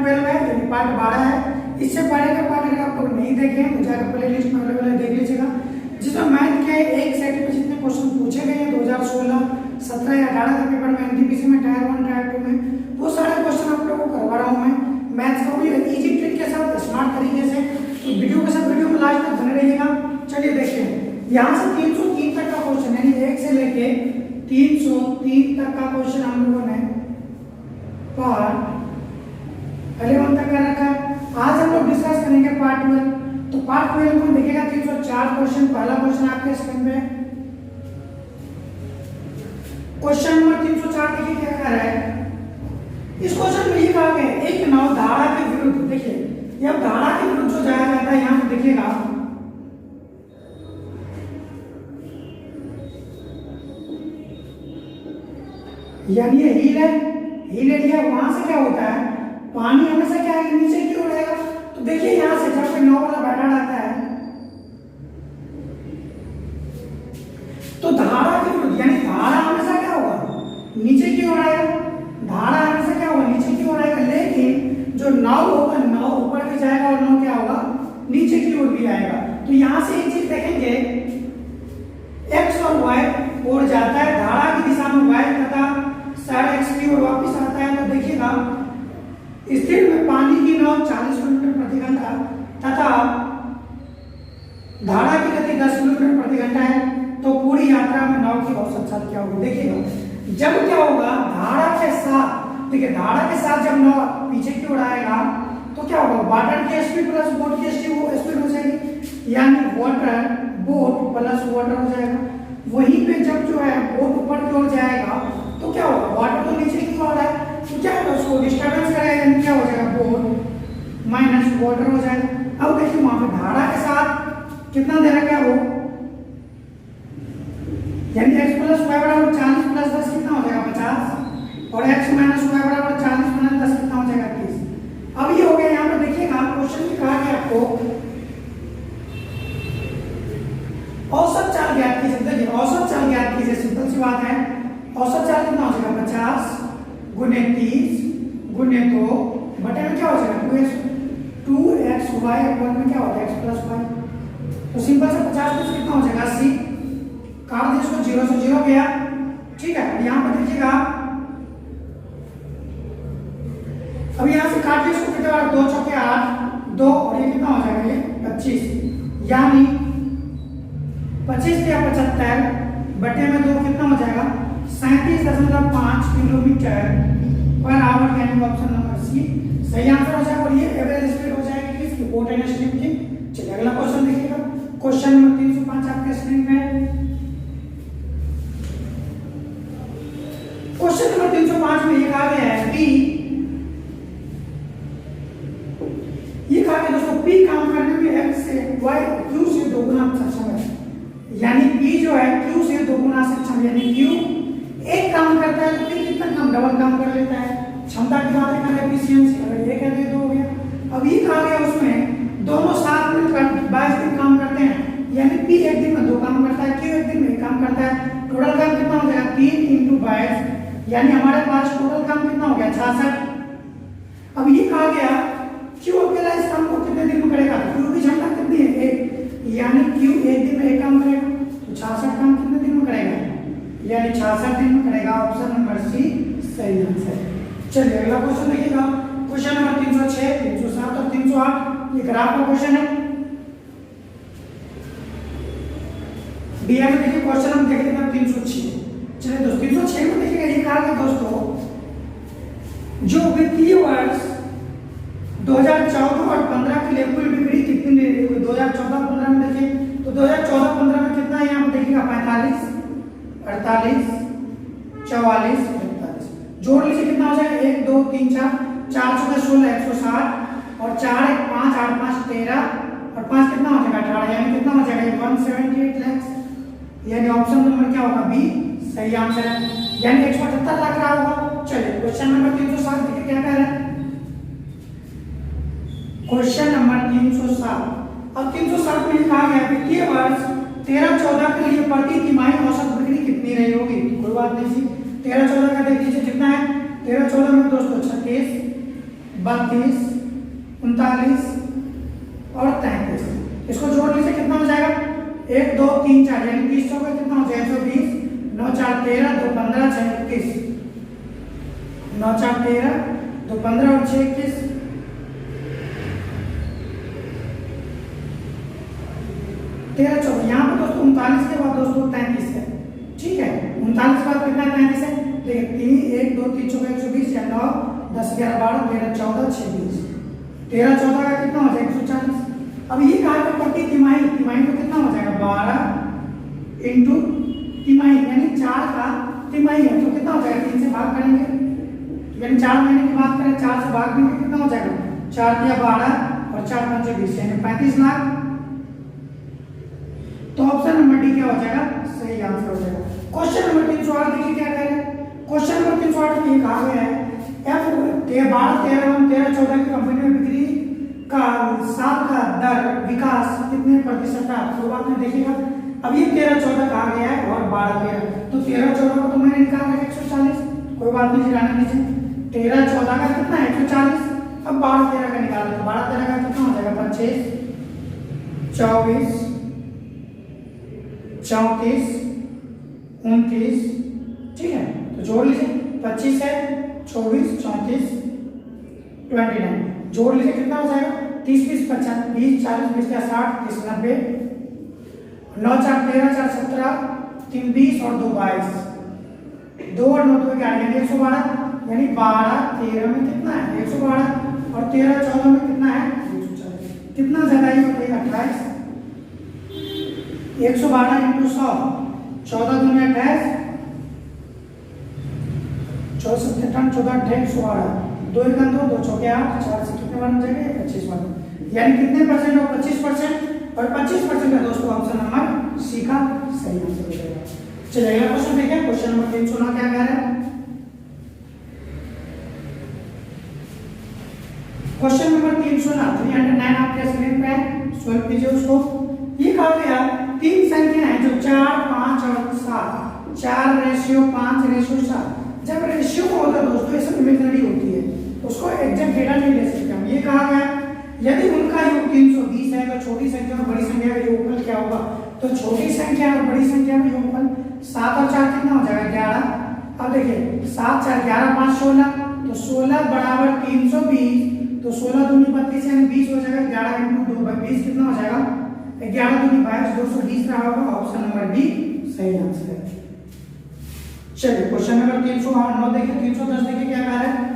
12 है, यानी पार्ट 12 है। इससे पहले का पार्ट अगर आप लोग नहीं देखे हैं तो जाकर प्ले लिस्ट में अवेलेबल है, देख लीजिएगा, जिसमें मैथ के एक सेट में जितने क्वेश्चन पूछे गए हैं 2016, 17 या 18 के पेपर में, एनटीपीसी में, टायर 1 टायर 2 में, वो सारे क्वेश्चन आप लोगों को करवा रहा हूँ मैं मैथ्स का भी इजी ट्रिक के साथ, स्मार्ट तरीके से। तो वीडियो के साथ वीडियो में लास्ट तक बने रहिएगा। चलिए देखिए, यहाँ से 303 तक का क्वेश्चन, यानी 1 से लेके 303 तक का क्वेश्चन हम लोगों ने पार्ट 11 तक कर रखा है। आज हम लोग डिस्कस करेंगे पार्ट 12। तो पार्ट 12 में देखिएगा 304 क्वेश्चन। पहला क्वेश्चन आपके स्क्रीन पे, क्वेश्चन नंबर 304 देखिए क्या कह रहा है। इस क्वेश्चन में ये कहा गया है एक नाव धारा के विरुद्ध, देखिए ये धारा के विरुद्ध जो जाया जाता है, यहां पे देखिएगा यानी ये हिल एरिया, वहां से क्या होता है, पानी हमेशा क्या है, नीचे की ओर आएगा। तो देखिए यहां से जब नाव वाला बैठा रहता है तो धारा के विरुद्ध, यानी धारा हमेशा क्या होगा, नीचे की ओर आएगा। धारा हमेशा क्या होगा, नीचे की ओर आएगा, लेकिन जो नाव होगा, नाव ऊपर भी जाएगा और नाव क्या होगा, नीचे की ओर भी आएगा। तो यहां से एक चीज देखेंगे, एक्स और वाई ओर जाता है, धारा की दिशा में वाई तथा साइड एक्स की ओर वापस आता है। तो देखिएगा स्थिर में पानी की नाव 40 किलोमीटर प्रति घंटा तथा धारा की गति 10 किलोमीटर प्रति घंटा है। तो पूरी यात्रा में नाव की औसत चाल क्या होगी, देखिएगा जब क्या होगा, धारा के साथ, देखिए धारा के साथ जब नाव पीछे की ओर आएगा तो क्या होगा, वाटर की स्पीड प्लस बोट की स्पीड हो जाएगी, यानी वाटर बोट प्लस वाटर हो जाएगा। वहीं पे जब जो है बोट ऊपर की ओर जाएगा तो क्या होगा, वाटर तो नीचे की ओर है, तो क्या होगा, उसको डिस्टर्बेंस करेगा, यानी क्या हो जाएगा, बोट माइनस वाटर हो जाएगा। अब देखिए वहां पे धारा के साथ कितना दे रखा है वो, यानी x प्लस वाई बराबर 40 प्लस 10 कितना हो जाएगा, 50, और x माइनस वाई बराबर 40 माइनस 10 कितना हो जाएगा, 30। अब ये हो गया। यहाँ पे देखिएगा क्वेश्चन में कहा गया आपको औसत चाल ज्ञात कीजिए। देखिए औसत चाल ज्ञात कीजिए, सिंपल सी बात है। औसत चाल कितना हो जाएगा, 50 गुने 30 गुने 2 बटे में क्या हो जाएगा, 2x y अपॉन में क्या होता है, x प्लस y। तो सिंपल से 50 प्लस कितना हो जाएगा, 80, काट दीजिए इसको, 0 से 0 गया, ठीक है। यहाँ पर देखिएगा, अब यहाँ से काट दीजिए इसको, कितना बार, 2 चौके 8, 2 और ये कितना हो जाएगा, ये 25, यानी 25 या 75 बटे में 2 कितना हो जाएगा, 37.5 किलोमीटर पर आवर, यानी ऑप्शन नंबर सी सही आंसर हो जाएगा। और ये एवरेज स्पीड हो जाएगी किसकी, बोट एंड स्ट्रीम की। चलिए अगला क्वेश्चन देखिएगा, क्वेश्चन नंबर 305 आपके स्क्रीन पे। क्वेश्चन नंबर 305 में ये कहा गया है कि ये कहा गया दोस्तों, पी काम करने में x से y q से 2 गुना सक्षम है, यानी p जो है q से 2 गुना सक्षम, यानी q एक काम करता है तो p कितना काम, डबल काम कर लेता है। क्षमता की बात करें, एफिशिएंसी, अगर ये कहते तो हो गया। अब ये कहा गया उसमें दोनों साथ में 22 दिन काम करते हैं, यानी p एक दिन में 2 काम करता है, q एक दिन में 1 काम करता है। टोटल काम कितना हो जाएगा, 3 × 22, यानी हमारे पास टोटल काम कितना हो गया, 66। अब ये कहा गया q अकेला इस काम को कितने दिन में करेगा, q की क्षमता कितनी है, 1, यानी q एक दिन में 1 काम करेगा, तो 66 काम कितने दिन में करेगा, यानी 66 दिन में करेगा। ऑप्शन नंबर सी सही आंसर है। चलिए अगला क्वेश्चन देखिएगा, क्वेश्चन नंबर 306, 307 और 308, ये ग्राफ का क्वेश्चन है। बीए में देखिए क्वेश्चन हम देख लेते हैं 306। चलिए दोस्तों 306 में देखिएगा, ये कहा गया दोस्तों, जो वित्तीय वर्ष 2014 और 15 के लिए कुल बिक्री कितनी रही है, 2014-15 में देखिए तो 2014-15 में कितना है, यहाँ पे देखिएगा 45, 48, 44, 45, जोड़ लीजिए कितना हो जाएगा, 1 2 3 4, 4 चौके 16, 160 और 4 1 5 8 5 13 और 5 कितना हो जाएगा, 18, यानी कितना हो जाएगा, 178 लाख, यानी ऑप्शन नंबर क्या होगा, बी सही आंसर है, यानी 178 लाख रहा होगा। चलिए क्वेश्चन नंबर 307 देखिए क्या कह रहा है, क्वेश्चन नंबर 307। अब 307 में कहा गया वित्तीय वर्ष 13-14 के लिए प्रति तिमाही औसत बिक्री कितनी रही होगी, कोई बात नहीं जी, 13-14 का देख लीजिए कितना है, 13-14 में दोस्तों 36, 32, 39 और 33। इसको जोड़ लीजिए, कितना हो जाएगा? 1 2 3 4 यानी 30 चौके कितना हो जाएगा? 120, 9 4 13, 2 15, 6 21, 9 4 13, 2 15 और 6 21, 13 14। यहाँ पर दोस्तों 39 के बाद दोस्तों 33 है, ठीक है। 39 के बाद कितना 33 है? देखिए 3 1 2 3 चौके 120 या 9 10 11 12 13 14 6 20, 13 14 का कितना हो जाएगा? 140। अब ये कहा कि प्रति तिमाही, तिमाही तो कितना हो जाएगा? 12 इंटू तिमाही यानी 4 का तिमाही है तो कितना हो जाएगा? 3 से भाग करेंगे, यानी 4 महीने की बात करें, 4 से भाग देंगे कितना हो जाएगा? 4 दिया 12 और 4 5 20 यानी 35 लाख। तो ऑप्शन नंबर डी क्या हो जाएगा? सही आंसर हो जाएगा। क्वेश्चन नंबर 308 देखिए क्या कह रहे हैं। क्वेश्चन नंबर 308 में ये कहा गया है F 12 13 13 14 की कंपनी में बिक्री का साल का दर विकास कितने प्रतिशत था? तो बात में देखिएगा। अब ये 13 14 कहा गया है और 12 13, तो 13 14 को तो मैंने निकाला है 140, कोई बात नहीं, जिराने दीजिए। 13 14 का कितना है? 140। अब 12 13 का निकाला तो 12 13 का कितना हो जाएगा? 25 24 34 29, ठीक है। तो जोड़ लीजिए, 25 है 24 34 29, जोड़ लीजिए कितना हो जाएगा? 30 20 50 20 40 20 60 30 90, 9 4 13 4 17 3 20 और 2 22, 2 और 9 2 11 यानी 112, यानी 12 13 में कितना है? 112 और 13 14 में कितना है? 140। कितना ज्यादा ये बताइए? 28। 112 इंटू 100, 14 दूनी 28, 14 17 14 112, 2 1 2 2 चौके 8, 4 से कितने बन जाएंगे? 25 बन, यानी कितने परसेंट हो? 25%। और 25% का दोस्तों ऑप्शन नंबर सी का सही आंसर हो जाएगा। चलिए अगला क्वेश्चन देखिए। क्वेश्चन नंबर 309 क्या कह रहा है? क्वेश्चन नंबर 309 आपके स्क्रीन पे है, सॉल्व कीजिए उसको। ये कहा गया 3 संख्या है जो 4 5 और 7, 4 रेशियो 5 रेशियो 7। जब रेशियो होता है दोस्तों ये सब इमेजिनरी होती है, उसको एग्जैक्ट डेटा नहीं ले सकते हम। ये कहा गया यदि उनका योग 320 है तो छोटी संख्या और बड़ी संख्या का योगफल क्या होगा? तो छोटी संख्या और बड़ी संख्या का योगफल 7 और 4 कितना हो जाएगा? 11। अब देखिए 7 4 11 5 16, तो 16 बराबर 320, तो 16 दूनी 32 यानी 20 हो जाएगा। 11 इंटू 2 20 कितना हो जाएगा? 11 दूनी 22, 220 रहा होगा। ऑप्शन नंबर डी सही आंसर है। चलिए क्वेश्चन नंबर 309 देखिए। 310 देखिए क्या कह रहा है।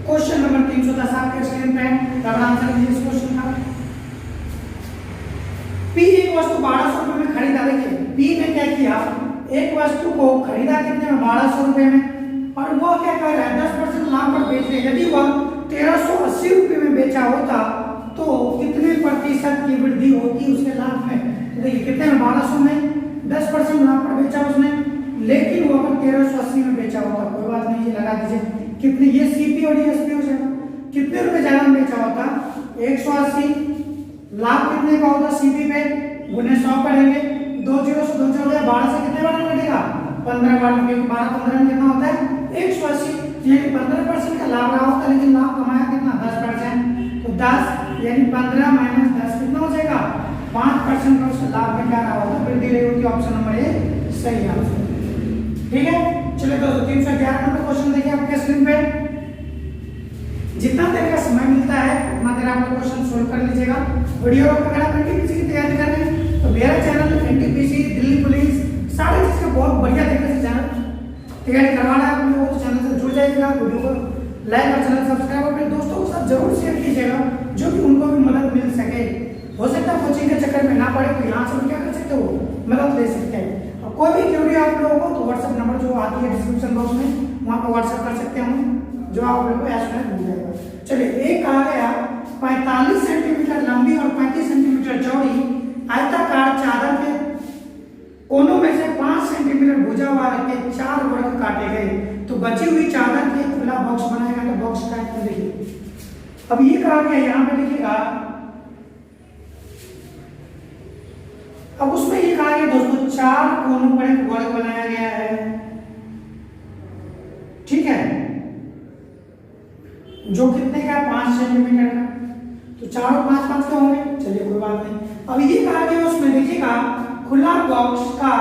क्वेश्चन नंबर 310 आपके स्क्रीन पे है, तब आंसर कीजिए इस क्वेश्चन का। पी एक वस्तु 1200 रुपए में खरीदा। देखिए पी ने क्या किया, एक वस्तु को खरीदा कितने में? 1200 रुपए में, और वो क्या कर रहा है? 10% लाभ पर बेच रहे। यदि वह 1380 रुपए में बेचा होता तो कितने प्रतिशत की वृद्धि होती उसके लाभ में? तो देखिए कितने में? 1200 में 10% लाभ पर बेचा उसने, लेकिन वो अगर 1380 में बेचा होता, कोई बात नहीं, ये लगा दीजिए कितने, ये सीपी और ये एसपी हो जाएगा। कितने रुपए ज्यादा में बेचा होता? 180। लाभ कितने का होता? सीपी पे गुने 100 करेंगे, 2 0 से 2 हो गया, 12 से कितने बार कटेगा? 15 बार, क्योंकि 12 15 में कितना होता है? 180, यानी 15% का लाभ रहा होता, लेकिन लाभ कमाया कितना? 10%। तो 10 यानी 15 माइनस 10 कितना हो जाएगा? 5% का उसका लाभ में क्या रहा होता? वृद्धि रही होती। ऑप्शन नंबर ए सही आंसर। ठीक है, चलिए दोस्तों 311 नंबर क्वेश्चन देखिए आपके स्क्रीन पे। जितना देर का समय मिलता है उतना देर आप लोग क्वेश्चन सोल्व कर लीजिएगा। वीडियो अगर आप एनटीपीसी की तैयारी कर रहे हैं तो मेरा चैनल एनटीपीसी दिल्ली पुलिस सारे चीज का बहुत बढ़िया तरीके से चैनल तैयारी करवाना है आप लोगों को, तो चैनल से जुड़ जाइएगा, वीडियो को लाइक और चैनल सब्सक्राइब अपने दोस्तों के साथ जरूर शेयर कीजिएगा, जो कि उनको भी मदद मिल सके। हो सकता है कोचिंग के चक्कर में ना पड़े तो यहाँ से क्या कर सकते हो, मदद ले सकते हैं। और कोई भी क्वेरी आप लोगों को तो व्हाट्सएप नंबर जो आती है डिस्क्रिप्शन बॉक्स में, वहाँ पर व्हाट्सएप कर सकते हैं, जो आप लोगों को एस में मिल जाएगा। चलिए एक कहा गया 45 सेंटीमीटर लंबी और 35 सेंटीमीटर चौड़ी आयताकार चादर के कोनों में से 5 सेंटीमीटर भुजा वाले के 4 वर्ग काटे गए, तो बची हुई चादर के खुला बॉक्स बनाएगा। तो बॉक्स टाइप में देखिए, अब ये कहा गया यहाँ पे लिखिएगा, अब उसमें ये कहा गया दोस्तों 4 कोनों पर एक वर्ग बनाया गया है। ठीक है, जो कितने का 5 सेंटीमीटर का, तो चारों 5-5 के होंगे। चलिए कोई बात नहीं। अब ये कहा गया उसमें देखिएगा खुला बॉक्स का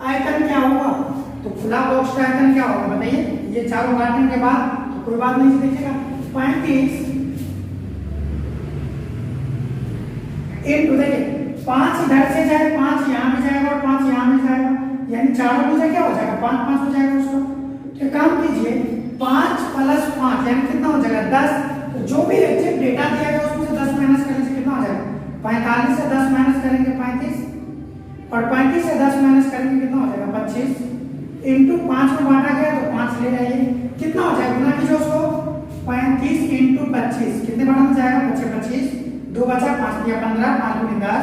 आयतन क्या होगा, तो खुला बॉक्स का आयतन क्या होगा बताइए, ये चारों काटने के बाद, तो कोई बात नहीं देखिएगा 35 इनटू, देखिए 5 इधर से जाए, 5 यहाँ में जाएगा और 5 यहाँ में जाएगा, यानी चारों में से क्या हो जाएगा 5-5 हो जाएगा उसको। तो काम कीजिए 5 + 5 यानी कितना हो जाएगा 10, तो जो भी एग्जैक्ट डेटा दिया गया उसमें से 10 माइनस करने से कितना हो जाएगा 45 से 10 माइनस करेंगे 35, और 35 से 10 माइनस करेंगे कितना हो जाएगा 25, इनटू 5 में बांटा गया तो 5 ले जाइए, कितना हो जाएगा गुना कीजिए उसको 35 × 25, कितने बार में जाएगा 25, 2 बचा 5 दिया 15, 5 × 10,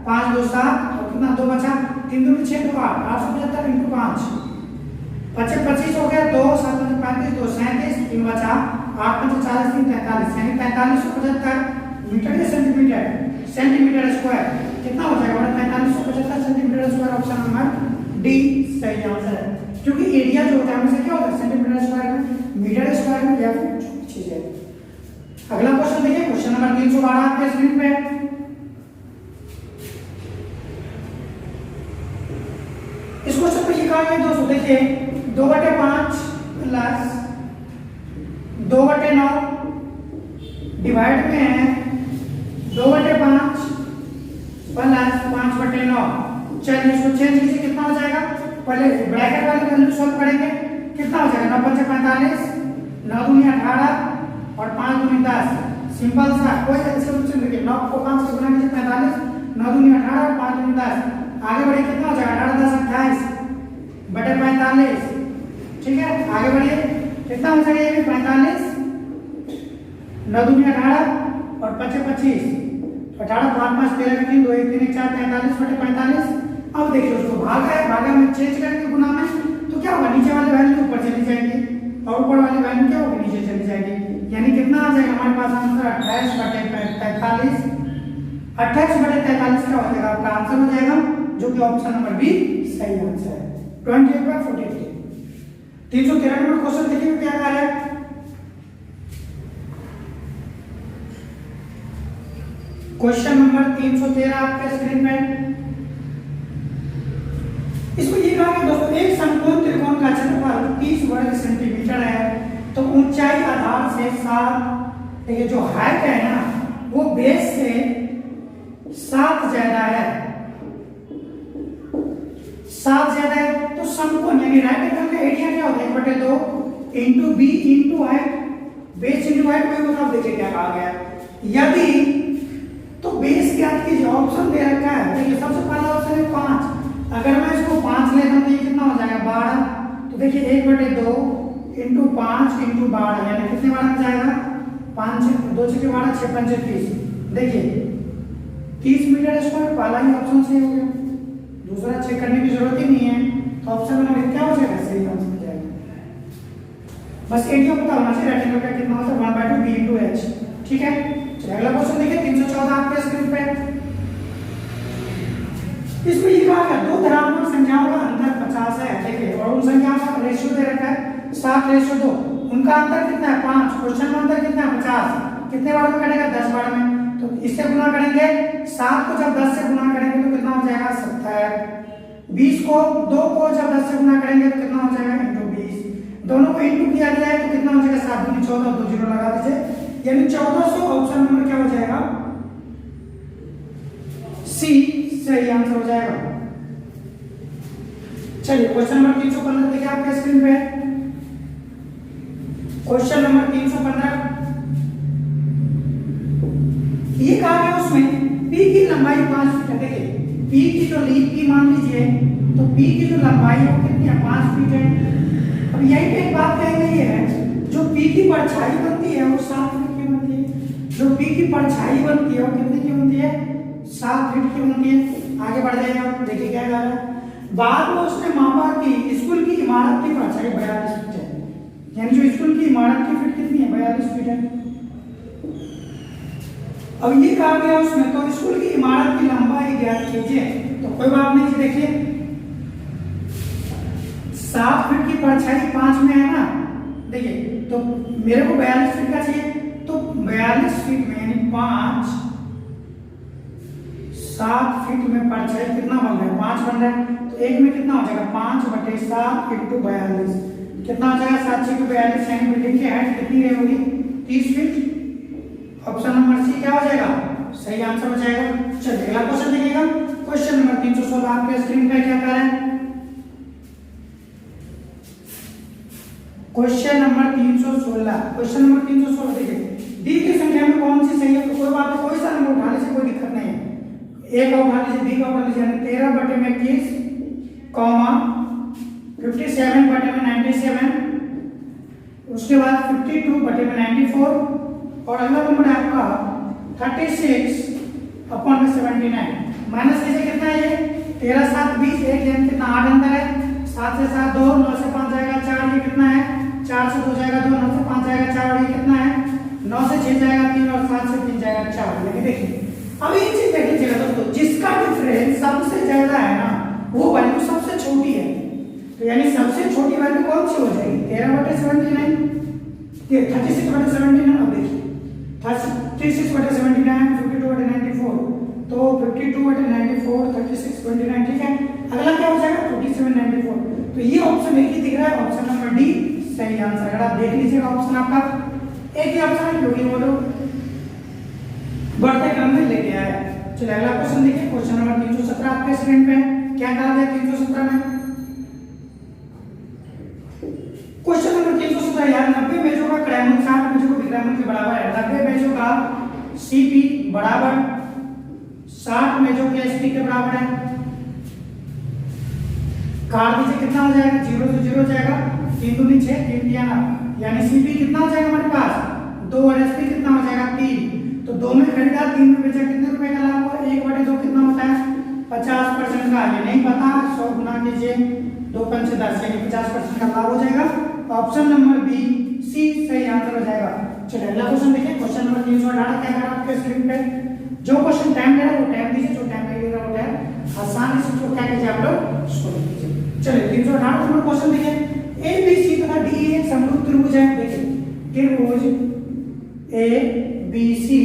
5 2 7, और कितना 2 बचा 3 2 6 2 8, 875 × 5, 25 हो गया, 2 7 35, 2 37, 3 बचा 8 5 40, 3 43, यानी 4575 मीटर या सेंटीमीटर, सेंटीमीटर स्क्वायर कितना हो जाएगा 4575 centimetre square. Option number D सही आंसर है, क्योंकि एरिया जो होता है हमेशा क्या होता है सेंटीमीटर स्क्वायर में, मीटर स्क्वायर में, या फिर चीज है। अगला क्वेश्चन देखिए, क्वेश्चन नंबर 312 आपके स्क्रीन पे। इस क्वेश्चन पे लिखा है दोस्तों देखिए 2/5 प्लस 2/9 डिवाइड में है 2/5 प्लस 5/9। चलिए इसको चेंज कीजिए, कितना हो जाएगा, पहले ब्रैकेट वाली वैल्यू सॉल्व करेंगे, कितना हो जाएगा 9 × 5 = 45, 9 × 2 = 18 और 5 × 2 = 10। सिंपल सा, कोई सोल्यूशन देखिए 9 को 5 से गुना कीजिए 45, 9 × 2 = 18 और 5 × 2 = 10। आगे बढ़िए, कितना हो जाएगा 18 10 28 बटे 45, ठीक है। आगे बढ़िए, कितना हो जाएगा ये भी 45, 9 × 2 = 18 और 5 × 25, 18 5 5 13 3 2 1 3 1 4 45 बटे 45। अब देखिए उसको भागा है, भागा में चेंज करेंगे गुना में, तो क्या होगा नीचे वाली वैल्यू ऊपर चली जाएगी और ऊपर वाली वैल्यू क्या होगी नीचे चली जाएगी, यानी कितना आ जाएगा हमारे पास आंसर 28 बटे 43। 28 बटे 43 क्या हो जाएगा आपका आंसर हो जाएगा, जो कि ऑप्शन नंबर बी सही आंसर है 28/43। 313 नंबर क्वेश्चन देखिए क्या कह रहा है। क्वेश्चन नंबर 313 आपके स्क्रीन पे। इसको ये कहा कि दोस्तों एक समकोण त्रिकोण का क्षेत्रफल 30 वर्ग सेंटीमीटर है, तो ऊंचाई आधार से 7, देखिए जो हाइट है ना वो बेस से 7 ज्यादा है, 7 ज्यादा है, तो समकोण यानी राइट एंगल का एरिया क्या होता है 1/2 into B into height, base into height में मतलब देखिए क्या कहा गया, यदि तो बेस ज्ञात कीजिए, ऑप्शन दे रखा है, देखिए सबसे पहला ऑप्शन है 5, अगर मैं इसको 5 लेता हूं तो ये कितना हो जाएगा 12, तो देखिए 1/2 इनटू 5 इनटू 12 यानी कितने बार में जाएगा 5 2 6 12 6 5 30, देखिए 30 मीटर स्क्वायर, पहला ही ऑप्शन सही हो गया, दूसरा चेक करने की जरूरत ही नहीं है, तो ऑप्शन नंबर क्या हो जाएगा सही आंसर हो जाएगा। बस एरिया पता होना चाहिए रेक्टेंगल का कितना होता है 1/2 b इनटू h, ठीक है। चलिए अगला क्वेश्चन देखिए 314 आपके स्क्रीन पे। इसमें ये कहा गया दो धनात्मक संख्याओं का अंतर 50 है, देखिए, और उन संख्याओं का रेशियो दे रखा है 7:2, उनका अंतर कितना है 5, क्वेश्चन में अंतर कितना है 50, कितने बार में कटेगा 10 बार में, तो इससे गुना करेंगे 7 को जब 10 से गुना करेंगे तो कितना हो जाएगा 70, 20 को 2 को जब 10 से गुना करेंगे तो कितना हो जाएगा इनटू 20, दोनों को इनटू किया गया है तो कितना हो जाएगा 7 दूनी 14, 2 जीरो लगा दीजिए, यानी 1400 ऑप्शन नंबर क्या हो जाएगा सी सही आंसर हो जाएगा। चलिए क्वेश्चन नंबर 315 देखिए आपके स्क्रीन पे। क्वेश्चन नंबर 315 ये कहा गया उसमें P की लंबाई 5 फीट है, देखिए P की जो लीप की मान लीजिए तो P की जो लंबाई है वो कितनी है 5 फीट है। अब यही पे एक बात कही गई है, जो P की परछाई बनती है वो 7 फीट की बनती है, जो P की परछाई बनती है वो कितनी की बनती है 7 फीट की बनती है। आगे बढ़ जाएगा, देखिए क्या कह रहा है, बाद में उसने मापा कि स्कूल की इमारत की परछाई 42 फीट है, यानी जो स्कूल की इमारत की फीट कितनी है 42 फीट है। अब ये कहा गया उसमें तो स्कूल की इमारत की लंबाई ज्ञात कीजिए, तो कोई बात नहीं जी, देखिए 7 फीट की परछाई 5 में है ना, देखिए तो मेरे को 42 फीट का चाहिए, तो 42 फीट में यानी 5 7 फीट में पर 6 कितना बन रहा है, 5 बन रहा है। तो एक में कितना हो जाएगा 5/7 × 42 कितना हो जाएगा, 7 × 42 यानी बिल्डिंग की हाइट कितनी रहेगी 30 फीट। ऑप्शन नंबर सी क्या हो जाएगा, सही आंसर हो जाएगा। चलिए अगला क्वेश्चन देखिएगा, क्वेश्चन नंबर 316 आपके स्क्रीन पर क्या कर रहा है। क्वेश्चन नंबर 316 देखिए, डी की संख्या में कौन सी सही है, तो कोई बात नहीं, कोई सा नंबर उठाने से कोई दिक्कत नहीं है। ए का उठा लीजिए, बी का उठा लीजिए, 13/21 कॉमा 57/97, उसके बाद 52/94 और अगला नंबर है आपका 36/79। माइनस कीजिए कितना है ये 13 7 20, एक यानी कितना 8 अंदर है, 7 से 7 2, 9 से 5 जाएगा 4, ये कितना है 4 से 2 जाएगा 2, 9 से 5 जाएगा 4 और ये कितना है 9 से 6 जाएगा 3 और 7 से 3 जाएगा 4। लेकिन देखिए अब ये चीज देख लीजिएगा दोस्तों, जिसका डिफरेंस सबसे ज्यादा है ना वो वैल्यू सबसे छोटी है, तो यानी सबसे छोटी वैल्यू कौन सी हो जाएगी 13/79, ये 36/79। अब देखिए 36/79 52/94, तो 52/94 36/29 ठीक है। अगला क्या हो जाएगा 57/94, तो ये ऑप्शन एक ही दिख रहा है, ऑप्शन नंबर डी सही आंसर। अगर आप देख लीजिएगा ऑप्शन आपका एक ही ऑप्शन है, क्योंकि वो लोग बढ़ते क्रम में लेके आया। चलिए अगला क्वेश्चन देखिए, क्वेश्चन नंबर 317 आपके स्क्रीन पे क्या कहा गया 317 में। क्वेश्चन नंबर 317 यार 90 मेजों का क्रैमन 60 मेजों को विक्रमन के बराबर है। 90 मेजों का सीपी बराबर 60 मेजों के एसपी के बराबर है। काट दीजिए कितना हो जाएगा, 0 से 0 हो जाएगा, 3 दूनी 6 3 दिया ना, यानी सीपी कितना हो जाएगा हमारे पास 2 और एसपी कितना हो जाएगा 3। तो 2 में खरीदा 3 में बेचा, कितने रुपए का लाभ हुआ 1/2 कितना होता है 50% का। ये नहीं पता 100 गुना कीजिए 2 पंचे 10 यानी 50% का लाभ हो जाएगा। ऑप्शन नंबर बी सी सही आंसर हो जाएगा। चलिए अगला क्वेश्चन देखिए, क्वेश्चन नंबर 318 क्या करा आपके स्क्रीन पे। जो क्वेश्चन टाइम ले रहा है वो टाइम दीजिए, जो टाइम नहीं ले रहा वो टाइम आसानी से तो क्या कीजिए आप लोग सॉल्व कीजिए। चलिए 318 नंबर क्वेश्चन देखिए, ए बी सी तथा डी एक समरूप त्रिभुज है। देखिए त्रिभुज ए बी सी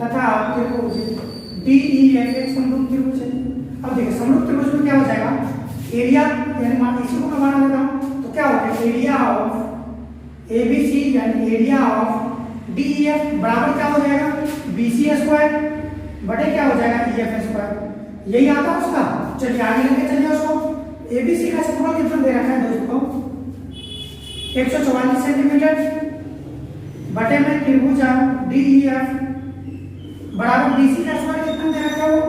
तथा त्रिभुज डी ई एफ एक समरूप त्रिभुज है। अब देखिए समरूप त्रिभुज में क्या हो जाएगा, एरिया यानी मान इसी को मैं बना देता हूं, तो क्या होगा area of A B C यानी area of D E F बराबर क्या हो जाएगा बी सी स्क्वायर बटे क्या हो जाएगा ई एफ स्क्वायर। यही आता है उसका। चलिए आगे लेके चलिए उसको। ए बी सी का क्षेत्रफल कितना दे रखा है दोस्तों 144 सेंटीमीटर बटे में त्रिभुज डी ई एफ बराबर बीसी का स्क्वायर कितना दे रखा है वो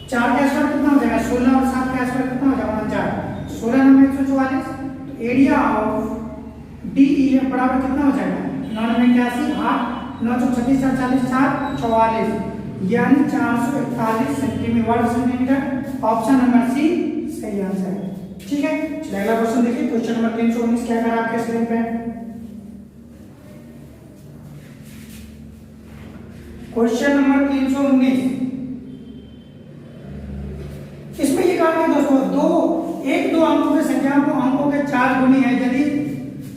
4 का स्क्वायर कितना हो जाएगा 16 और 7 का स्क्वायर कितना हो जाएगा 49, 16 में 144। तो area of D E F बराबर कितना हो जाएगा 9 में 81 8 9 36 40 4 44 यानी 441 सेंटीमीटर। ऑप्शन नंबर सी सही आंसर है। ठीक है चलिए अगला क्वेश्चन देखिए, क्वेश्चन नंबर 319 क्या करा आपके स्क्रीन पे। क्वेश्चन नंबर 319 इसमें ये कहा गया दोस्तों दो अंकों की संख्या को अंकों के 4 गुनी है, यदि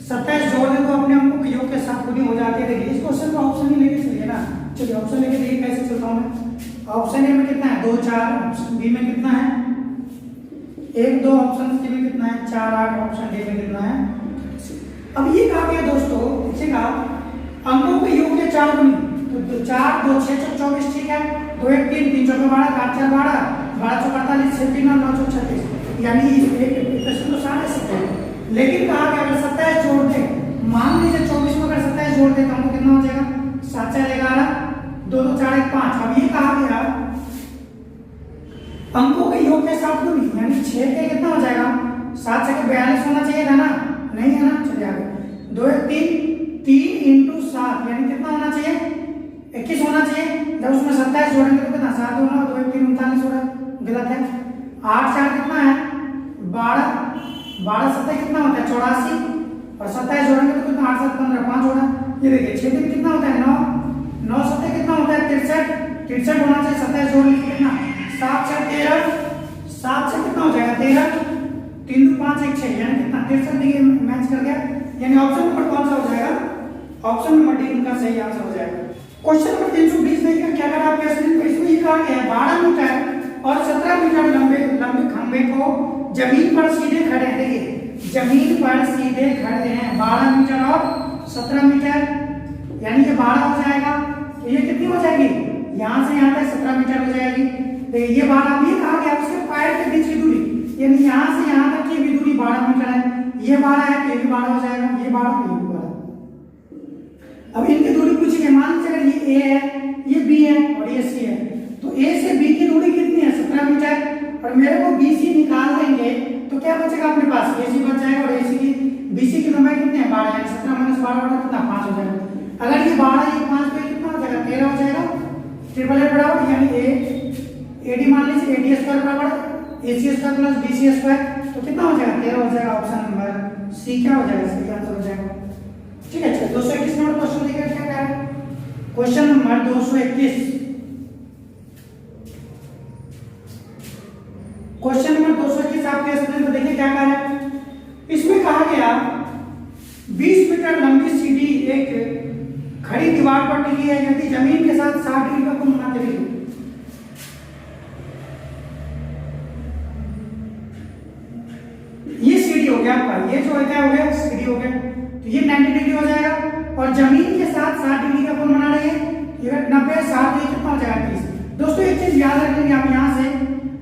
27 जोड़ दें तो अपने अंकों के योग के 7 गुनी हो जाती है। देखिए इस क्वेश्चन का ऑप्शन ही लेके चलिए ना। चलिए ऑप्शन लेके देखिए कैसे चलता हूं मैं। ऑप्शन ए में कितना है 2 4, ऑप्शन बी में कितना है 1 2, ऑप्शन सी में कितना है 4 8, ऑप्शन डी में कितना है। अब ये कहा गया दोस्तों देखिएगा अंकों के योग के 4 गुनी, तो 4 2 6 24 ठीक है, 2 1 3 3 4 12 4 4 12 12 4 48 6 3 9 9 36 यानी इस प्रश्न तो सारे सिद्ध है। लेकिन कहा कि अगर 27 जोड़ दे, मान लीजिए 24 में अगर 27 जोड़ दे तो हमको कितना हो जाएगा 7 4 11 2 2 4 1 5। अब ये कहा गया अंकों के योग के 7 गुनी यानी 6 के कितना हो जाएगा 7 से 42 होना चाहिए था ना, नहीं है ना। चलिए आगे 2 1 3 3 × 7 यानी कितना होना चाहिए 21 होना चाहिए। जब उसमें 27 जोड़ेंगे तो कितना 7 2 9 2 1 3 39 हो रहा है, गलत है। 8 4 कितना है 12 12 7 कितना होता है 84 और 27 जोड़ेंगे तो कितना 8 7 15 5 हो रहा है। ये देखिए 6 में कितना होता है 9 9 7 कितना होता है 63 होना चाहिए। 27 जोड़ लीजिए कितना 7 6 13 7 से कितना हो जाएगा 13 3 2 5 1 6 यानी कितना 63 देखिए मैच कर गया। यानी ऑप्शन नंबर कौन सा हो जाएगा? ऑप्शन नंबर डी उनका सही आंसर हो जाएगा। क्वेश्चन नंबर 320 देखिए क्या करा आपके स्क्रीन पर। इसमें ये कहा गया है 12 मीटर और 17 मीटर लंबे खंबे को जमीन पर सीधे खड़े हैं। देखिए जमीन पर सीधे खड़े हैं 12 मीटर और 17 मीटर, यानी ये 12 हो जाएगा। तो ये कितनी हो जाएगी? यहाँ से यहाँ तक 17 मीटर हो जाएगी। तो ये 12 ये कहा गया उसके पैर के बीच की दूरी, यानी यहाँ से यहाँ तक की भी दूरी 12 मीटर है। ये 12 है तो ये भी 12 हो जाएगा, ये 12 तो ये भी 12। अब इनकी दूरी पूछी है, मान लीजिए अगर ये ए है, ये बी है और ये सी है, तो ए से बी की दूरी कितनी है? 17 मीटर। और मेरे को बी सी निकाल देंगे तो क्या बचेगा अपने पास? ए सी बच जाएगा और ए सी की बी सी की लंबाई कितनी है? 12, यानी 17 माइनस 12 बड़ा कितना? 5 हो जाएगा। अगर ये 12 ये 5 पे कितना हो जाएगा? 13 हो जाएगा। ट्रिपल ए बराबर यानी ए डी मान लीजिए ए डी स्क्वायर बराबर A C square plus B C square, तो कितना हो जाएगा? 13 हो जाएगा। ऑप्शन नंबर सी क्या हो जाएगा? सही आंसर हो जाएगा। ठीक है, चलिए 221 नंबर क्वेश्चन देखिए क्या कह रहा है। क्वेश्चन नंबर 221, क्वेश्चन नंबर 221 आपके स्क्रीन पर देखिए क्या कह रहा है। इसमें कहा गया 20 मीटर लंबी सीढ़ी एक खड़ी दीवार पर टिकी है यदि जमीन के साथ 60 डिग्री का कोण बनाते हुए। ये सीढ़ी हो गया आपका, ये जो है क्या हो गया? सीढ़ी हो गया। तो ये 90 डिग्री हो जाएगा और जमीन के साथ 60 डिग्री का कोण बना रही है। ये 90 60 कितना हो जाएगा? 30। दोस्तों एक चीज याद रखेंगे आप, यहाँ से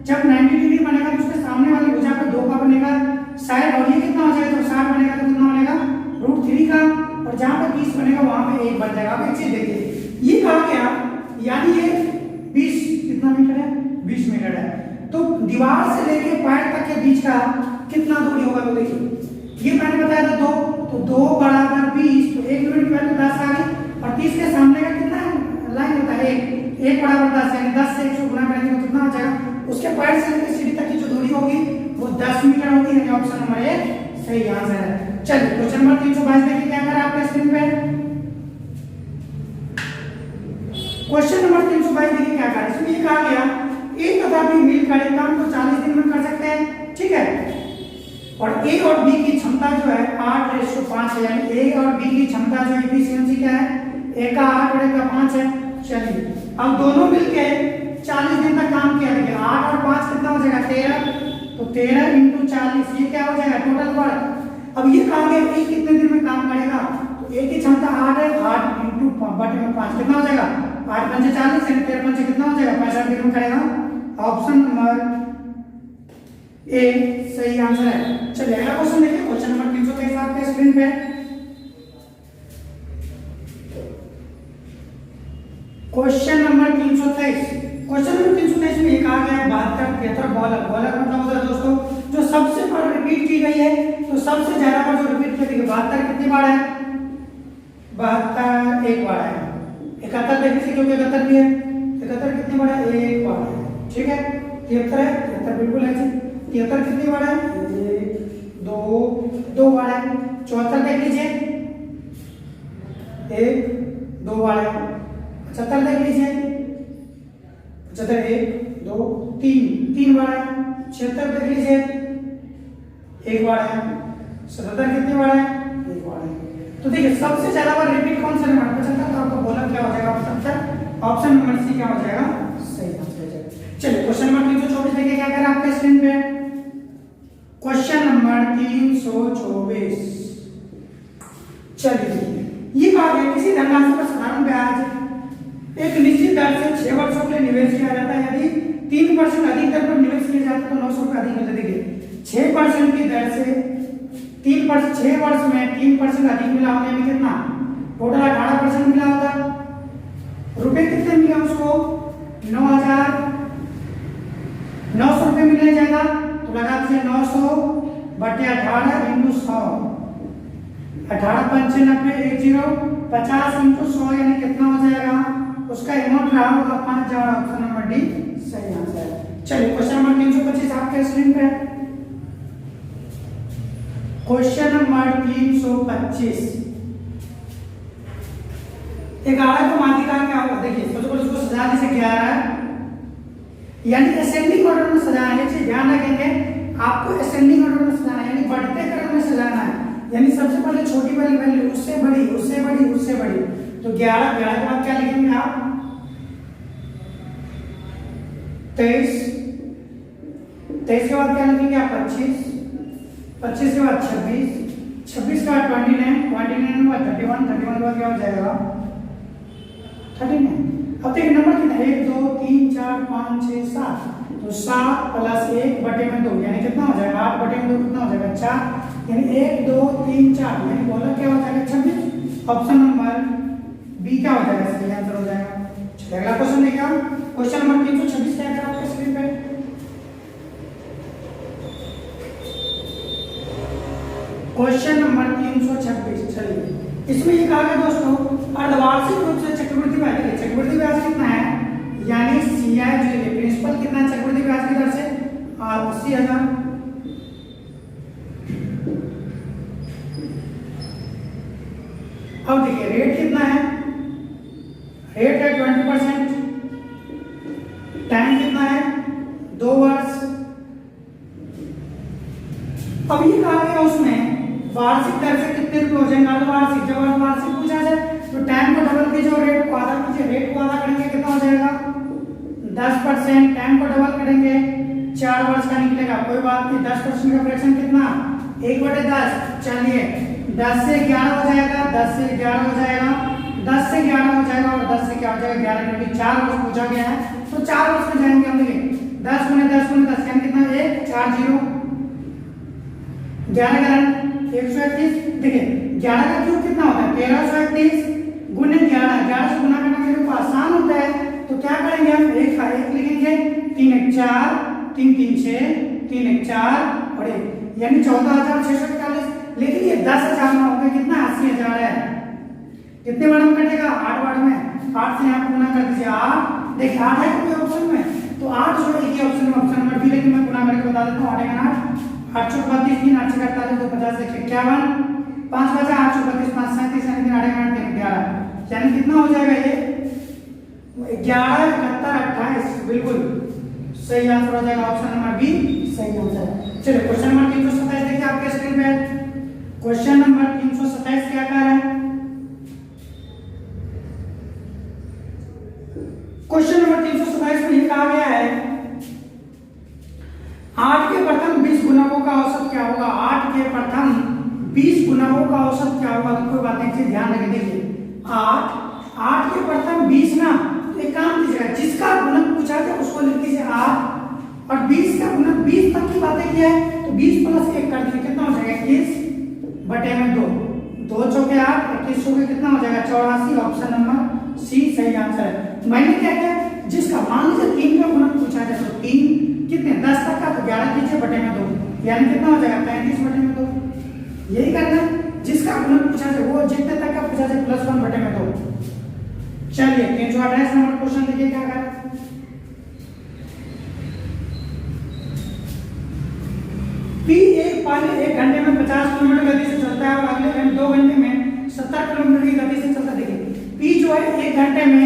जब 90 डिग्री बनेगा तो उसके सामने वाली भुजा पे 2 का बनेगा साइड, और ये कितना हो जाएगा? तो 60 बनेगा तो कितना बनेगा? √3 का, और जहाँ पे 30 बनेगा वहां पे 1 बन जाएगा। अब एक चीज देखिए, ये कहा गया यानी ये 20 कितना मीटर है? 20 मीटर है। तो दीवार से लेके पैर तक के बीच का कितना दूरी होगा? तो देखिए ये मैंने बताया था 2, तो 2 बराबर 20, तो 1 यूनिट पहले 10 आ गई और 30 के सामने का कितना लाइन होता है? 1 बराबर 10, यानी 10 से 100 गुना करेंगे तो कितना हो जाएगा? उसके पैर से लेकर सीढ़ी तक की जो दूरी होगी वो 10 मीटर होगी, यानी ऑप्शन नंबर ए सही आंसर है। चलिए क्वेश्चन नंबर 322 देखिए क्या करा आपके स्क्रीन पे। क्वेश्चन नंबर 322 देखिए क्या करा। इसमें ये कहा गया ए तथा बी मिलकर एक काम को 40 दिन में कर सकते हैं। ठीक है, और ए और बी की क्षमता जो है 8:5 है, यानी ए और बी की क्षमता जो एफिशिएंसी क्या है? ए का 8 और ए का 5 है। चलिए अब दोनों मिलके 40 दिन तक काम किया। देखिए 8 और 5 कितना हो जाएगा? 13, तो 13 × 40 ये क्या हो जाएगा? Total work. अब ये कहा गया ए कितने दिन में काम करेगा? तो ए की क्षमता 8 है, 8 × 5 कितना हो जाएगा? 8 × 5 40, 13 × 5 कितना हो जाएगा? 65 दिन में करेगा। ऑप्शन नंबर ए सही आंसर है। चलिए अगला क्वेश्चन देखिए, क्वेश्चन नंबर 323 आपके स्क्रीन पे। क्वेश्चन नंबर 323, क्वेश्चन नंबर 323 में ये कहा गया है 72 73 बॉलर। बॉलर मतलब होता है दोस्तों जो सबसे बार रिपीट की गई है, तो सबसे ज्यादा बार जो रिपीट की गई 72 कितनी बार है? 72 1 बार है। 71 देख लीजिए क्योंकि 71 भी है। 71 कितनी बार है? 1 बार है। ठीक है, 73 है, 73 बिल्कुल है जी। 73 कितनी बार है? 1 2 बार है। 74 देख लीजिए 1 2 बार है। 75 देख लीजिए 75 1 2 3 बार है। 76 देख लीजिए 1 बार है। 77 कितनी बार है? 1 बार है। तो देखिए सबसे ज्यादा बार रिपीट कौन सा नंबर? 75। तो आपका बॉलर क्या हो जाएगा? 75। ऑप्शन नंबर सी क्या हो जाएगा? सही आंसर हो जाएगा। चलिए क्वेश्चन नंबर 324 देखिए क्या कर रहा है आपके स्क्रीन पे। क्वेश्चन नंबर 324, चलिए ये कहा गया किसी धनराशि पर साधारण ब्याज एक निश्चित दर से 6 वर्षों के लिए निवेश किया जाता है। यदि 3% अधिक दर पर निवेश किया जाता है तो 900 रुपये अधिक मिलता है। देखिए 6% की दर से 3% 6 वर्ष में 3% अधिक मिला होता है, कितना? टोटल 18% मिला होता। रुपए कितने मिले उसको? 9,900 रुपये मिल जाएगा। तो लगा दीजिए 900 बटे 18 × 100, 18 पंचे 90 10 50 × 100 यानी कितना हो जाएगा? उसका अमाउंट रहा होगा 5000। ऑप्शन नंबर डी सही आंसर है। चलिए क्वेश्चन नंबर 325 आपके स्क्रीन पे। क्वेश्चन नंबर 325, एक आड़ा को माध्यिका क्या होगा? देखिए सबसे पहले उसको सजाने से क्या आ रहा है, यानी असेंडिंग ऑर्डर में सजाना है। ध्यान रखेंगे आपको असेंडिंग ऑर्डर में सजाना है, यानी बढ़ते क्रम में सजाना है। यानी सबसे पहले छोटी वाली वैल्यू उससे बड़ी उससे बड़ी उससे बड़ी, तो 11 11 के बाद क्या लिखेंगे आप 23, 23 के बाद क्या लिखेंगे आप 25, 25 के बाद 26, 26 के बाद 29, 29 के बाद 31, 31 के बाद क्या हो जाएगा 39। अब देखिए नंबर कितना है 1 2 3 4 5 6 7, तो 7 प्लस 1 बटे में 2 यानी कितना हो जाएगा 8 बटे में 2 कितना हो जाएगा 4, यानी 1 2 3 4 यानी बोला क्या हो जाएगा 26। ऑप्शन नंबर बी क्या हो जाएगा, सही आंसर हो जाएगा। चलिए अगला क्वेश्चन देखिए आप, क्वेश्चन नंबर 326 क्या है आपके स्क्रीन पे। क्वेश्चन नंबर 326, चलिए इसमें ये कहा गया दोस्तों अर्धवार्षिक रूप से चक्रवृद्धि ब्याज, चक्रवृद्धि ब्याज कितना है यानी सीआई जो है प्रिंसिपल कितना है चक्रवृद्धि ब्याज की दर से 80,000। अब देखिए रेट कितना है, रेट है 20%, टाइम कितना है 2 वर्ष। अब ये कहा गया उसमें वार्षिक दर से कितने रुपए हो जाएंगे अर्धवार्षिक, जब अर्धवार्षिक पूछा जाए तो टाइम को डबल कीजिए और रेट को आधा कीजिए, रेट को आधा करेंगे कितना हो जाएगा 10%, टाइम को डबल करेंगे 4 वर्ष का निकलेगा, कोई बात नहीं। 10% का फ्रैक्शन कितना 1/10, चलिए 10 से 11 हो जाएगा, 10 से 11 हो जाएगा, 10 से 11 हो जाएगा और 10 से क्या हो जाएगा 11, क्योंकि 4 वर्ष पूछा गया है तो 4 वर्ष में जाएंगे हम। देखिए 10 गुने 10 गुने 10 यानी कितना 1 4 0, 11 11 131। देखिए 11 का क्यूब कितना होता है 1331 गुने 11, 11 से गुना करना मेरे को आसान होता है, तो क्या करेंगे हम 1 का 1 लिखेंगे, 3 1 4, 3 3 6, 3 1 4 और 1 यानी 14,641। लेकिन ये 10,000 में होगा कितना 80,000 है, कितने बार में कटेगा 8 बार में, 8 से यहाँ गुना कर दीजिए 8। देखिए 8 है कोई ऑप्शन में तो 8 जो एक ही ऑप्शन में ऑप्शन नंबर बी, लेकिन मैं गुना करके बता देता हूँ 8 का 8 8 32 3 8 48 2 50 51 5 बचा 8 32 5 37 यानी 8 8 3 11 यानी कितना हो जाएगा ये 11 71 28, बिल्कुल सही आंसर हो जाएगा ऑप्शन नंबर बी सही आंसर। चलिए क्वेश्चन नंबर 327 देखिए आपके स्क्रीन पे, क्वेश्चन नंबर 327 क्या कह रहा है। क्वेश्चन नंबर 327 में ये कहा गया है 8 के प्रथम 20 गुणकों का औसत क्या होगा, 8 के प्रथम 20 गुणकों का औसत क्या होगा, तो कोई बात नहीं ध्यान रखें। देखिए 8 के प्रथम 20 ना, तो एक काम कीजिएगा जिसका गुणक पूछा था उसको लिख दीजिए 8 और 20 का गुणक 20 तक की बातें किया है तो 20 प्लस 1 कर दीजिए कितना हो जाएगा 21 बटे में 2, 2 चौके 8 21 चौके कितना हो जाएगा 84, ऑप्शन नंबर सी सही आंसर है। मैंने क्या किया जिसका मान लीजिए 3 का गुणक पूछा जाए तो 3 कितने 10 तक का तो 11 कीजिए बटे में 2 यानी कितना हो जाएगा 35 बटे में 2, यही करना जिसका गुणक पूछा जाए वो जितने तक का पूछा जाए +1 बटे में 2। चलिए 328 नंबर क्वेश्चन देखिए क्या कर पी एक पहले 1 घंटे में 50 किलोमीटर गति से चलता है और अगले 2 घंटे में 70 किलोमीटर की गति से चलता है। देखिए पी जो है 1 घंटे में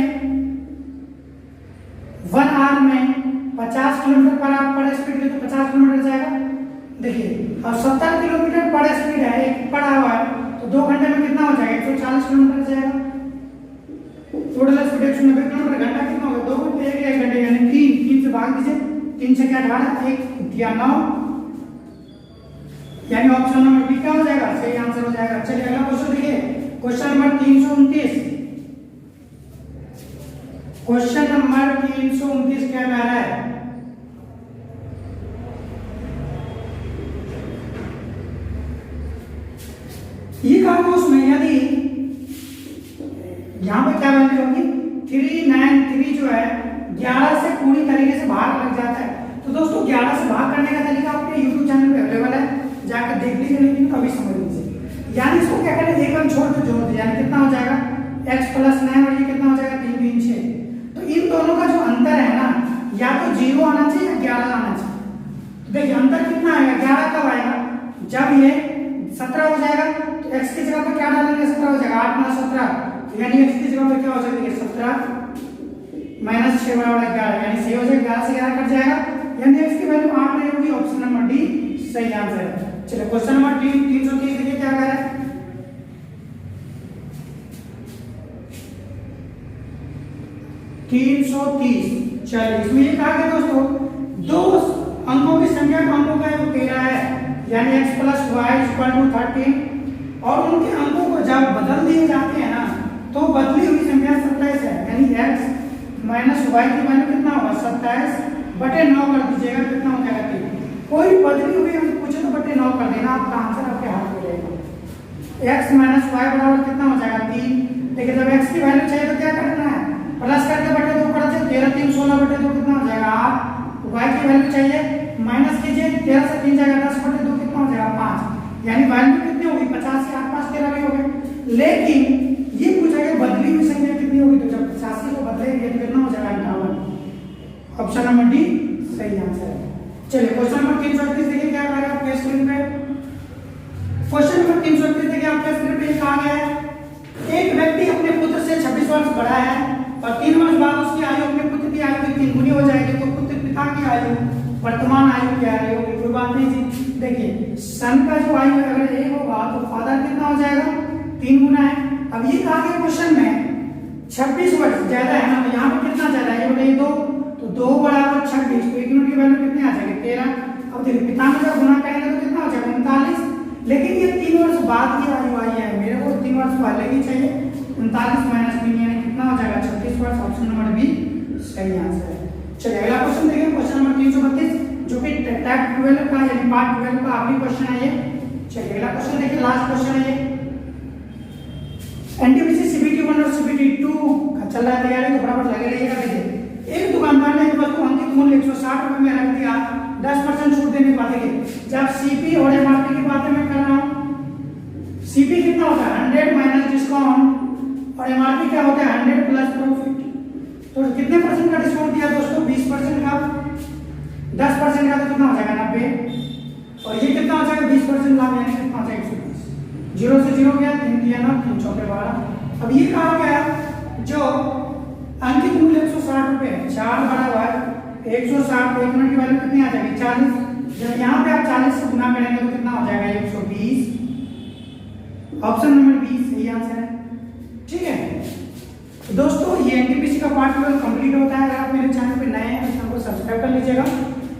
1 आवर में 50 किलोमीटर पर स्पीड है तो 50 किलोमीटर जाएगा। देखिए और 70 किलोमीटर पर स्पीड है एक पड़ा हुआ है तो 2 घंटे में कितना हो जाएगा 140 किलोमीटर जाएगा। टोटल स्पीड 190 किलोमीटर, घंटा कितना होगा 2 घंटे 1 घंटे यानी 3 से भाग दीजिए, 3 से क्या 18 1 या 9 यानी ऑप्शन नंबर बी क्या हो जाएगा सही आंसर हो जाएगा। चलिए अगला क्वेश्चन देखिए, क्वेश्चन नंबर 329, क्वेश्चन नंबर 329 क्या कह रहा है। ये कहा उसमें यदि यहां पे क्या वैल्यू होगी 393 जो है 11 से पूरी तरीके से भाग लग जाता है, तो दोस्तों 11 से भाग करने का तरीका आपके YouTube चैनल पे अवेलेबल है, जाकर देख लीजिए लेकिन कभी समझ लीजिए। यानी इसको क्या करें एक छोड़ के जोड़ दीजिए यानी कितना हो जाएगा x + 9 और ये कितना हो जाएगा 3 3 6, तो इन दोनों का जो अंतर है ना या तो 0 आना चाहिए या 11 आना चाहिए। तो देखिए अंतर कितना आएगा 11 कब आएगा जब ये 17 हो जाएगा तो x की जगह पर क्या डालेंगे 17 हो जाएगा 8 + 17 यानी x की जगह पर क्या हो जाएगा 17 - 6 = 11 यानी सही हो जाएगा 11 से 11 कट जाएगा यानी x की वैल्यू 8 रहेगी, ऑप्शन नंबर डी सही आंसर है। चलिए क्वेश्चन नंबर 330 देखिए क्या कह रहा है। 330, चलिए इसमें ये कहा गया दोस्तों, दो अंकों की संख्या का अंकों का योग 13 है, यानी x + y = 13, और उनके अंकों को जब बदल दिए जाते हैं ना तो बदली हुई संख्या 27 है, यानी x - y की वैल्यू कितना होगा 27/9 कर दीजिएगा, कितना हो जाएगा 3। कोई बदली हुई अंक पूछे तो बटे 9 कर देना, आपका आंसर आपके हाथ में रहेगा। x - y बराबर कितना हो जाएगा 3, लेकिन जब x की वैल्यू चाहिए तो क्या करना है, प्लस करके बटे 2 कर दे, 13 3 16/2 कितना हो जाएगा 8। y की वैल्यू चाहिए, माइनस कीजिए, 13 से 3 जाएगा 10/2 कितना हो जाएगा 5, यानी वैल्यू कितनी होगी 50 से 8 5 13 भी हो गए। लेकिन ये पूछा गया बदली हुई संख्या कितनी होगी, तो जब 85 को बदलेंगे तो कितना हो जाएगा 58। ऑप्शन नंबर डी सही आंसर है। चलिए क्वेश्चन नंबर 338 देखिए क्या कह रहा है आपके स्क्रीन पे। क्वेश्चन नंबर 338 देखिए आपके स्क्रीन पे कहा गया है, एक व्यक्ति अपने पुत्र से 26 वर्ष बड़ा है और 3 वर्ष बाद उसकी आयु अपने पुत्र की आयु की 3 गुनी हो जाएगी, तो पुत्र पिता की आयु वर्तमान आयु क्या रहेगी, कोई बात नहीं जी। देखिए सन का जो आयु अगर 1 होगा तो फादर कितना हो जाएगा 3 गुना है। अब ये कहा गया क्वेश्चन में 26 वर्ष ज्यादा है ना, तो यहाँ पे कितना ज्यादा है, ये 2, तो 2 = 26, तो 1 यूनिट की वैल्यू कितनी आ जाएगी 13। अब देखिए पिता में जब गुना करेंगे तो कितना हो जाएगा 39, लेकिन ये 3 वर्ष बाद की आयु आई है, मेरे को 3 वर्ष पहले की चाहिए, 39 - 3 यानी कितना हो जाएगा 36 वर्ष। ऑप्शन नंबर बी सही आंसर है। चलिए अगला क्वेश्चन देखिए, क्वेश्चन नंबर 332 जो कि टाइप 12 का यानी पार्ट 12 का आखिरी क्वेश्चन है ये। चलिए अगला क्वेश्चन देखिए, लास्ट क्वेश्चन है ये। एनटीपीसी सीबीटी 1 और सीबीटी 2 का चल रहा है तैयारी, तो बराबर लगे रहिएगा। देखिए एक दुकानदार ने एक वस्तु अंकित मूल्य 160 रुपए में रख दिया, 10% छूट देने पर। देखिए जब सीपी और एमआरपी की बातें मैं कर रहा हूं, सीपी कितना होता है 100 माइनस डिस्काउंट, और एमआरपी क्या होता है 100 प्लस प्रॉफिट। तो कितने परसेंट का डिस्काउंट दिया दोस्तों 20% का, 10% का तो कितना हो जाएगा 90, और ये कितना हो जाएगा 20% लाभ, यानी कितना हो जाएगा 120। 0 से 0 गया, 3 दिया ना, 3 चौके 12। अब ये कहा गया जो अंकित मूल्य 160 रुपए, 4 बराबर 160, तो 1 यूनिट की वैल्यू कितनी आ जाएगी 40। जब यहाँ पे आप 40 से गुना करेंगे तो कितना हो जाएगा 120। ऑप्शन नंबर बी सही आंसर है। ठीक है तो दोस्तों ये एनटीपीसी का पार्ट 12 कंप्लीट होता है। अगर आप मेरे चैनल पे नए हैं तो चैनल को सब्सक्राइब कर लीजिएगा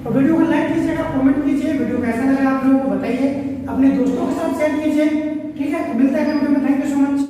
और वीडियो को लाइक कीजिएगा, कमेंट कीजिए, वीडियो कैसा लगा आप लोगों को बताइए, अपने दोस्तों के साथ शेयर कीजिए। ठीक है तो मिलता है अगले वीडियो में, थैंक यू सो मच।